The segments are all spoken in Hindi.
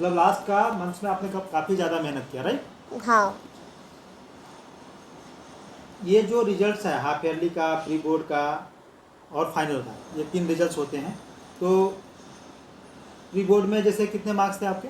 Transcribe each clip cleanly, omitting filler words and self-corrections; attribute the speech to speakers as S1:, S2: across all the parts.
S1: मतलब लास्ट का मंथ्स में आपने काफ़ी ज़्यादा मेहनत किया, राइट?
S2: हाँ।
S1: ये जो रिजल्ट्स है हाफ ईयरली का, प्री बोर्ड का और फाइनल का, ये 3 रिजल्ट्स होते हैं। तो प्री बोर्ड में जैसे कितने मार्क्स थे आपके?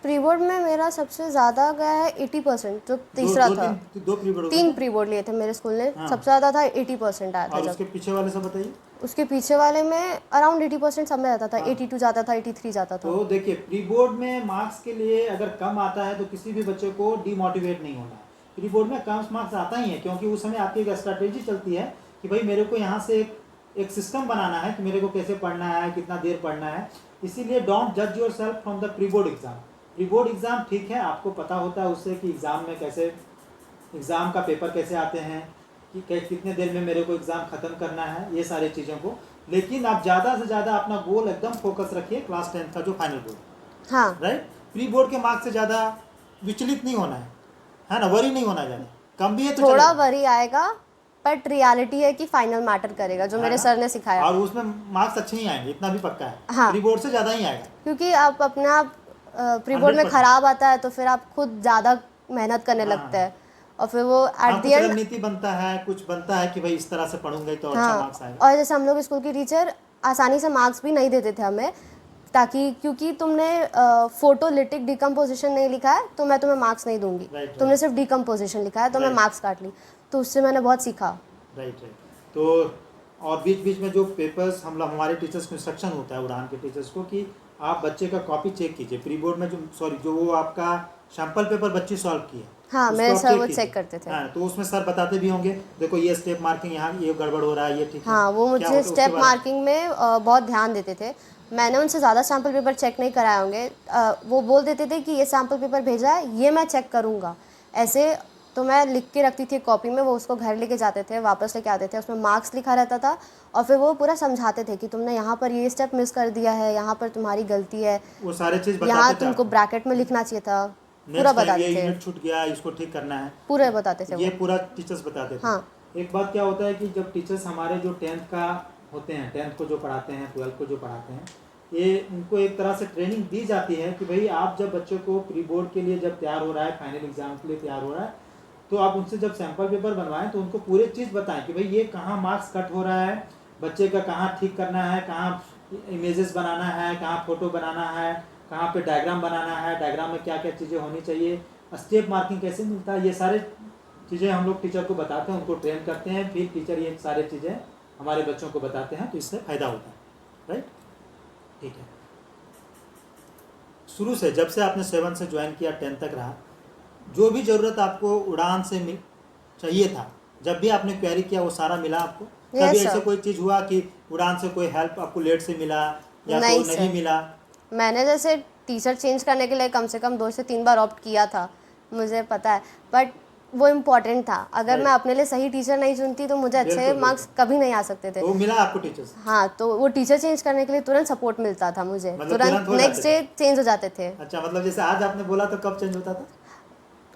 S2: प्री बोर्ड में मेरा सबसे ज़्यादा गया है 80%, जो
S1: दो
S2: तीसरा
S1: दो
S2: था।
S1: तीन 2 प्री बोर्ड हो गए
S2: 3
S1: थे।
S2: प्री बोर्ड लिए थे मेरे स्कूल ने,
S1: हाँ,
S2: सबसे ज़्यादा था 80% आया था
S1: और
S2: जब।
S1: उसके पीछे वाले सब बताइए।
S2: उसके पीछे वाले में अराउंड 80% सब में जाता था,
S1: हाँ,
S2: 82 जाता था, 83 जाता था।
S1: तो देखिए प्री बोर्ड में मार्क्स के लिए अगर कम आता है तो किसी भी बच्चे को डीमोटिवेट नहीं होना है। प्री बोर्ड में कम मार्क्स आता ही है, क्योंकि उस समय आपकी एक स्ट्रैटेजी चलती है कि भाई मेरे को यहाँ से एक सिस्टम बनाना है कि मेरे को कैसे पढ़ना है, कितना देर पढ़ना है। इसीलिए डोंट जज your self from the pre board exam. Pre board exam ठीक है, आपको पता होता है उससे कि एग्ज़ाम में कैसे, एग्ज़ाम का पेपर कैसे आते हैं, कि कितने देर में मेरे को एग्ज़ाम ख़त्म करना है, ये सारी चीज़ों को। लेकिन आप ज़्यादा से ज़्यादा अपना गोल एकदम फोकस रखिए क्लास 10 का जो फाइनल बोर्ड,
S2: हाँ,
S1: राइट? प्री बोर्ड के मार्क्स से ज़्यादा विचलित नहीं होना है ना, वरी नहीं होना ज़्यादा, कम भी है तो
S2: थोड़ा
S1: चलेगा।
S2: वरी आएगा, बट रियलिटी है कि फाइनल मैटर करेगा, जो
S1: है
S2: मेरे
S1: ना?
S2: सर ने सिखाया।
S1: और उसमें मार्क्स अच्छे ही आएंगे, इतना भी पक्का है।
S2: हाँ,
S1: प्री बोर्ड से ज़्यादा ही आएगा।
S2: क्योंकि आप अपने आप प्री बोर्ड में
S1: 100%।
S2: ख़राब आता है तो फिर आप खुद ज़्यादा मेहनत करने लगते
S1: हाँ
S2: हैं, और फिर वो एट
S1: हाँ,
S2: द
S1: कुछ
S2: एंड।
S1: रणनीति बनता है, कुछ बनता है कि भाई इस तरह से पढ़ूंगे तो अच्छा
S2: हाँ,
S1: मार्क्स आएगा।
S2: और जैसे हम लोग स्कूल की टीचर आसानी से मार्क्स भी नहीं देते थे हमें, ताकि क्योंकि तुमने फोटोलिटिक डिकम्पोजिशन नहीं लिखा है तो मैं तुम्हें मार्क्स नहीं दूंगी,
S1: राइट
S2: तुमने
S1: राइट
S2: सिर्फ डिकम्पोजिशन लिखा है तो मैं
S1: राइट
S2: मार्क्स काट ली। तो उससे मैंने बहुत सीखा।
S1: Right right. तो और बीच बीच में जो पेपर्स हम लोग, हमारे टीचर्स को इंस्ट्रक्शन होता है उड़ान के टीचर्स को कि आप बच्चे का कॉपी चेक कीजिए। प्री बोर्ड में जो वो आपका सैम्पल पेपर बच्चे सॉल्व किए,
S2: हाँ,
S1: उसको
S2: मेरे
S1: आप
S2: सर
S1: चेक
S2: वो
S1: कीजिए।
S2: चेक करते थे।
S1: हाँ, तो उसमें सर बताते भी होंगे, देखो ये स्टेप मार्किंग यहाँ ये गड़बड़ हो रहा है, ये ठीक है।
S2: हाँ, वो
S1: क्या
S2: मुझे
S1: होता है उसके
S2: स्टेप
S1: बाद?
S2: मार्किंग में बहुत ध्यान देते थे। मैंने उनसे ज़्यादा सैम्पल पेपर चेक नहीं कराए होंगे। वो बोल देते थे कि ये सैम्पल पेपर भेजा है, ये मैं चेक करूँगा, ऐसे। तो मैं लिख के रखती थी कॉपी में, वो उसको घर लेके जाते थे, वापस लेके आते थे, उसमें मार्क्स लिखा रहता था। और फिर वो पूरा समझाते थे कि तुमने यहाँ पर ये स्टेप मिस कर दिया है, यहाँ पर तुम्हारी गलती है,
S1: वो सारे चीज़
S2: यहाँ
S1: बताते थे
S2: तुमको
S1: आपको।
S2: ब्रैकेट में लिखना चाहिए था। पूरा
S1: नेक्स्ट टाइम
S2: बताते
S1: ये
S2: थे,
S1: यूनिट छूट गया, इसको ठीक करना है,
S2: पूरे बताते थे
S1: ये
S2: वो।
S1: पूरा टीचर्स बताते
S2: हाँ,
S1: थे। एक बात क्या होता है कि जब टीचर्स हमारे जो 10th का होते हैं, 10th को जो पढ़ाते हैं, 12th को जो पढ़ाते हैं, ये उनको एक तरह से ट्रेनिंग दी जाती है कि भाई आप जब बच्चों को प्री बोर्ड के लिए जब तैयार हो रहा है, फाइनल एग्जाम के लिए तैयार हो रहा है, तो आप उनसे जब सैम्पल पेपर बनवाएं तो उनको पूरे चीज़ बताएं कि भाई ये कहाँ मार्क्स कट हो रहा है, बच्चे का कहाँ ठीक करना है, कहाँ इमेजेस बनाना है, कहाँ फोटो बनाना है, कहाँ पे डायग्राम बनाना है, डायग्राम में क्या क्या चीज़ें होनी चाहिए, स्टेप मार्किंग कैसे मिलता है, ये सारे चीज़ें हम लोग टीचर को बताते हैं, उनको ट्रेन करते हैं, फिर टीचर ये सारे चीज़ें हमारे बच्चों को बताते हैं, तो इससे फ़ायदा होता है, राइट? ठीक है। शुरू से जब से आपने 7 से ज्वाइन किया 10 तक रहा, जो भी ज़रूरत आपको उड़ान से चाहिए था, जब भी आपने क्वेरी किया वो सारा मिला आपको? कभी
S2: यस
S1: ऐसा
S2: सर।
S1: कोई चीज़ हुआ कि उड़ान से कोई हेल्प आपको लेट से मिला या तो
S2: नहीं
S1: नहीं
S2: सर,
S1: मिला?
S2: मैंने जैसे टीचर चेंज करने के लिए कम से कम 2 से 3 बार ऑप्ट किया था, मुझे पता है, बट वो इम्पॉर्टेंट था। अगर मैं
S1: राइट,
S2: अपने लिए सही टीचर नहीं चुनती तो मुझे अच्छे
S1: बिल्कुल
S2: मार्क्स
S1: बिल्कुल।
S2: कभी नहीं आ सकते थे।
S1: तो वो मिला आपको टीचर्स?
S2: हाँ, तो वो टीचर चेंज करने के लिए तुरंत सपोर्ट मिलता था मुझे,
S1: मतलब
S2: तुरंत
S1: तुरंत हो जाते
S2: नेक्स्ट
S1: थे?
S2: डे चेंज हो जाते थे।
S1: अच्छा, मतलब जैसे आज आपने बोला तो कब चेंज होता था?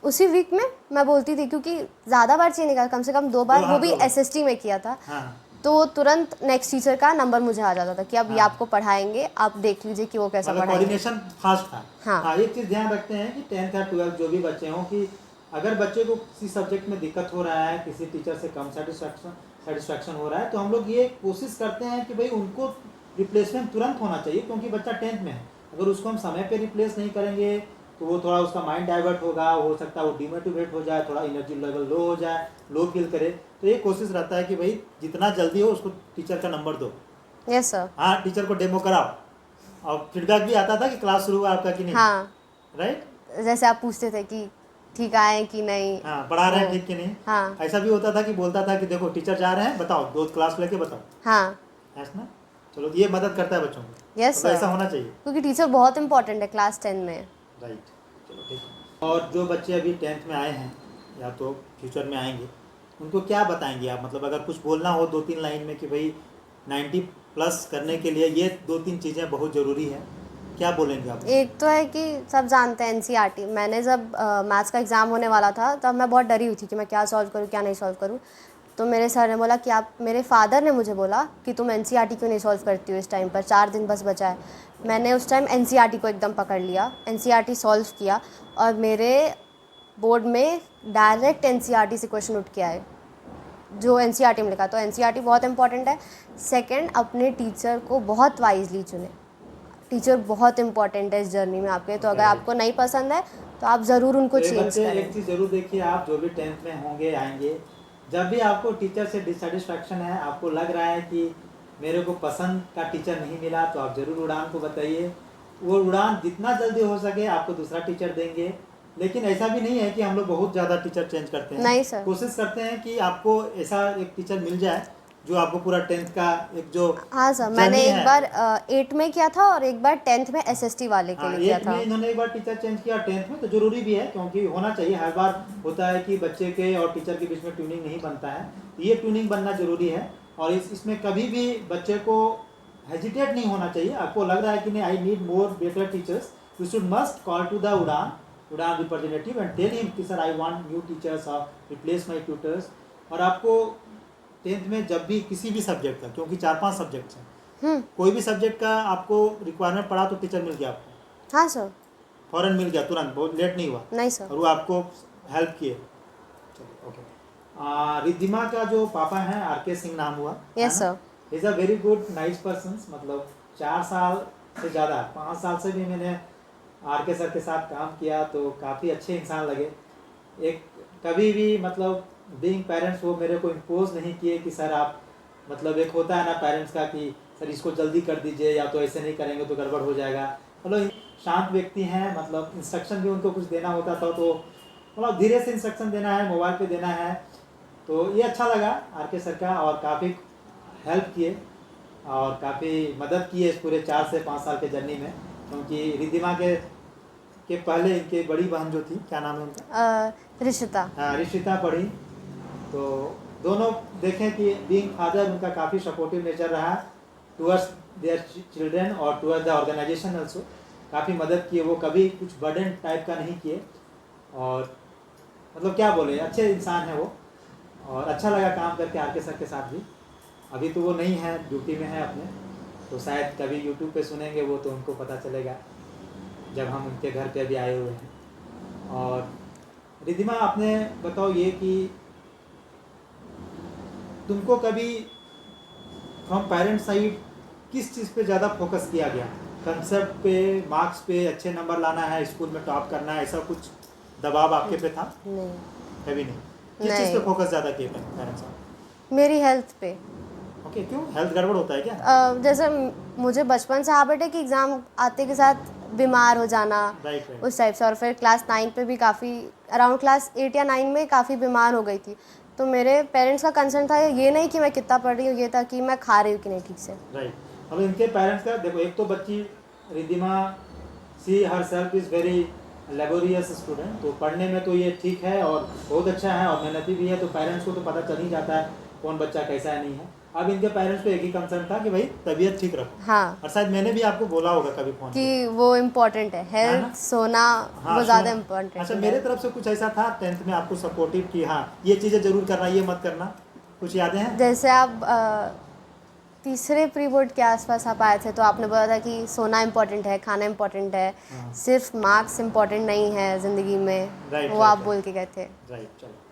S2: उसी वीक में मैं बोलती थी, क्योंकि ज़्यादा बार चेंज नहीं करा, कम से कम 2 बार, वो
S1: हाँ,
S2: भी
S1: 2 बार।
S2: एसएसटी में किया था।
S1: हाँ
S2: तो तुरंत नेक्स्ट टीचर का नंबर मुझे आ जाता था कि अब ये
S1: हाँ,
S2: आपको पढ़ाएंगे, आप देख लीजिए कि वो कैसा
S1: मतलब
S2: पढ़ाएंगे।
S1: कोऑर्डिनेशन फास्ट था।
S2: हाँ,
S1: हाँ, एक चीज़ ध्यान रखते हैं कि 10th या 12th जो भी बच्चे हों, कि अगर बच्चे को किसी सब्जेक्ट में दिक्कत हो रहा है, किसी टीचर से कम सेटिस्फैक्शन हो रहा है, तो हम लोग ये कोशिश करते हैं कि भाई उनको रिप्लेसमेंट तुरंत होना चाहिए, क्योंकि बच्चा 10th में है। अगर उसको हम समय पे रिप्लेस नहीं करेंगे तो वो थोड़ा उसका माइंड डाइवर्ट होगा, हो सकता है वो डिमोटिवेट हो जाए, थोड़ा एनर्जी लेवल लो हो जाए, लो फील करे। तो ये कोशिश रहता है कि भाई जितना जल्दी हो उसको टीचर का नंबर दो।
S2: Yes sir.
S1: हाँ, टीचर को डेमो कराओ, और फीडबैक भी आता था कि क्लास शुरू हुआ आपका कि नहीं,
S2: हाँ,
S1: राइट?
S2: जैसे आप पूछते थे कि ठीक आए कि नहीं।
S1: हाँ, पढ़ा रहे
S2: वो,
S1: हैं ठीक कि नहीं।
S2: हाँ
S1: ऐसा भी होता था कि बोलता था कि देखो टीचर जा रहे हैं, बताओ 2 क्लास लेके बताओ,
S2: हाँ,
S1: ऐसा ना। चलो, ये मदद करता है बच्चों को,
S2: यस
S1: मतलब ऐसा
S2: सर,
S1: होना चाहिए,
S2: क्योंकि टीचर बहुत इंपॉर्टेंट है क्लास 10 में।
S1: राइट? चलो ठीक है। और जो बच्चे अभी 10th में आए हैं या तो फ्यूचर में आएंगे, उनको क्या बताएंगे आप? मतलब अगर कुछ बोलना हो 2-3 लाइन में कि भाई 90 प्लस करने के लिए ये 2-3 चीज़ें बहुत ज़रूरी है, क्या बोलेंगे आप?
S2: एक तो है कि सब जानते हैं एनसीईआरटी। मैंने जब मैथ्स का एग्ज़ाम होने वाला था तब मैं बहुत डरी हुई थी कि मैं क्या सॉल्व करूँ क्या नहीं सॉल्व करूँ। तो मेरे सर ने बोला कि आप, मेरे फादर ने मुझे बोला कि तुम एनसीईआरटी क्यों नहीं सॉल्व करती हो इस टाइम पर, 4 दिन बस बचा है। मैंने उस टाइम एनसीईआरटी को एकदम पकड़ लिया, एनसीईआरटी सॉल्व किया और मेरे बोर्ड में डायरेक्ट एनसीईआरटी से क्वेश्चन उठ के आए जो एनसीईआरटी में लिखा। तो एनसीईआरटी बहुत इंपॉर्टेंट है। सेकंड, अपने टीचर को बहुत वाइजली चुने। टीचर बहुत इंपॉर्टेंट है इस जर्नी में आपके, तो अगर आपको नहीं पसंद है तो आप ज़रूर उनको
S1: तो ये
S2: चेंज
S1: बच्चे
S2: करें।
S1: एक चीज़ जरूर देखिए, आप जो भी 10th में होंगे आएंगे, जब भी आपको टीचर से डिससेटिस्फैक्शन है, आपको लग रहा है कि मेरे को पसंद का टीचर नहीं मिला, तो आप ज़रूर उड़ान को बताइए। वो उड़ान जितना जल्दी हो सके आपको दूसरा टीचर देंगे। लेकिन ऐसा भी नहीं है कि हम लोग बहुत ज़्यादा टीचर चेंज करते हैं।
S2: नहीं सर।
S1: कोशिश करते हैं कि आपको ऐसा एक टीचर मिल जाए जो आपको पूरा 10th का एक जो
S2: हाँ सर,
S1: जर्नी
S2: मैंने एक
S1: है।
S2: बार 8 में किया था और एक बार 10th में एसएसटी वाले के
S1: हाँ,
S2: लिए किया
S1: 8
S2: था।
S1: में इन्होंने एक बार टीचर चेंज किया, 10th में तो जरूरी भी है, क्योंकि होना चाहिए। हर बार होता है कि बच्चे के और टीचर के बीच में ट्यूनिंग नहीं बनता है, ये ट्यूनिंग बनना जरूरी है। और इसमें कभी भी बच्चे को हेजिटेट नहीं होना चाहिए। आपको लग रहा है कि नहीं, I need more better teachers, you should must call to the Udaan representative and tell him कि sir I want new teachers और रिप्लेस माय ट्यूटर्स। और आपको 10th में जब भी किसी भी सब्जेक्ट का, क्योंकि 4-5 सब्जेक्ट्स हैं, कोई भी सब्जेक्ट का आपको रिक्वायरमेंट पड़ा तो टीचर मिल गया आपको।
S2: हाँ सर।
S1: फौरन मिल गया, तुरंत, बहुत लेट नहीं हुआ।
S2: नहीं सर।
S1: और वो आपको हेल्प किए। चलिए, ओके। रिद्धिमा का जो पापा हैं आरके सिंह नाम हुआ।
S2: Yes sir.
S1: He is a very good nice person. मतलब 4 साल से ज़्यादा, 5 साल से भी मैंने आरके सर के साथ काम किया, तो काफ़ी अच्छे इंसान लगे। एक कभी भी मतलब बीइंग पेरेंट्स वो मेरे को इम्पोज नहीं किए कि सर आप, मतलब एक होता है ना पेरेंट्स का कि सर इसको जल्दी कर दीजिए, या तो ऐसे नहीं करेंगे तो गड़बड़ हो जाएगा। मतलब शांत व्यक्ति हैं। मतलब इंस्ट्रक्शन भी उनको कुछ देना होता था तो मतलब धीरे से इंस्ट्रक्शन देना है, मोबाइल पे देना है। तो ये अच्छा लगा आरके सर का, और काफ़ी हेल्प किए और काफ़ी मदद की है इस पूरे 4 से 5 साल के जर्नी में। क्योंकि रिद्धिमा के पहले इनके बड़ी बहन जो थी, क्या नाम है उनका?
S2: रिशिता।
S1: हाँ, रिशिता पढ़ी। तो दोनों देखें कि बीइंग फादर उनका काफ़ी सपोर्टिव नेचर रहा टुवर्ड्स देयर चिल्ड्रन और टुवर्ड्स द ऑर्गेनाइजेशन ऑल्सो। काफ़ी मदद किए, वो कभी कुछ बर्डन टाइप का नहीं किए। और मतलब क्या बोले, अच्छे इंसान हैं वो। और अच्छा लगा काम करके आरके सर के साथ भी। अभी तो वो नहीं है, ड्यूटी में है अपने, तो शायद कभी यूट्यूब पे सुनेंगे वो, तो उनको पता चलेगा जब हम उनके घर पे अभी आए हुए हैं। और रिद्धिमा, आपने बताओ ये कि तुमको कभी फ्रॉम पेरेंट साइड किस चीज़ पे ज़्यादा फोकस किया गया? कंसेप्ट पे, मार्क्स पे, अच्छे नंबर लाना है, स्कूल में टॉप करना है, ऐसा कुछ दबाव आपके पे था?
S2: नहीं।
S1: कभी नहीं। किस चीज़ पे फोकस ज़्यादा किया पेरेंट्स साहब?
S2: मेरी हेल्थ पे।
S1: ओके, क्यों? हेल्थ गड़बड़ होता है क्या?
S2: जैसे मुझे बचपन से हैबिट है कि एग्ज़ाम आते के साथ बीमार हो जाना,
S1: राइट।
S2: उस टाइप से। और फिर क्लास 9 पे भी काफ़ी, अराउंड क्लास 8 या 9 में काफ़ी बीमार हो गई थी। तो मेरे पेरेंट्स का कंसर्न था ये नहीं कि मैं कितना पढ़ रही हूँ, ये था कि मैं खा रही हूँ कि नहीं ठीक से।
S1: राइट। अब इनके पेरेंट्स का देखो, एक तो बच्ची Riddhima she herself is very laborious student, तो पढ़ने में तो ये ठीक है और बहुत अच्छा है और मेहनती भी है। तो पेरेंट्स को तो पता चल ही जाता है कौन बच्चा कैसा है, नहीं है। अब इनके पेरेंट्स को एक ही कंसर्न था कि भाई तबीयत ठीक रखो।
S2: हाँ।
S1: और शायद मैंने भी आपको बोला होगा कभी फोन पे
S2: कि वो इम्पोर्टेंट है, हेल्थ, सोना,
S1: हाँ,
S2: वो ज़्यादा
S1: सुनो।
S2: इम्पोर्टेंट
S1: अच्छा,
S2: है।
S1: मेरे तरफ से कुछ ऐसा था 10th में आपको सपोर्टिव कि हाँ ये चीज़ें जरूर करना, ये मत करना, कुछ यादें हैं?
S2: जैसे आप तीसरे प्री बोर्ड के आसपास आप आए थे तो आपने बोला था कि सोना इम्पोर्टेंट है, खाना इम्पोर्टेंट है,
S1: हाँ।
S2: सिर्फ मार्क्स इम्पोर्टेंट नहीं है ज़िंदगी में,
S1: राइट,
S2: वो
S1: राइट,
S2: आप
S1: राइट।
S2: बोल के गए थे।
S1: राइट, चलो।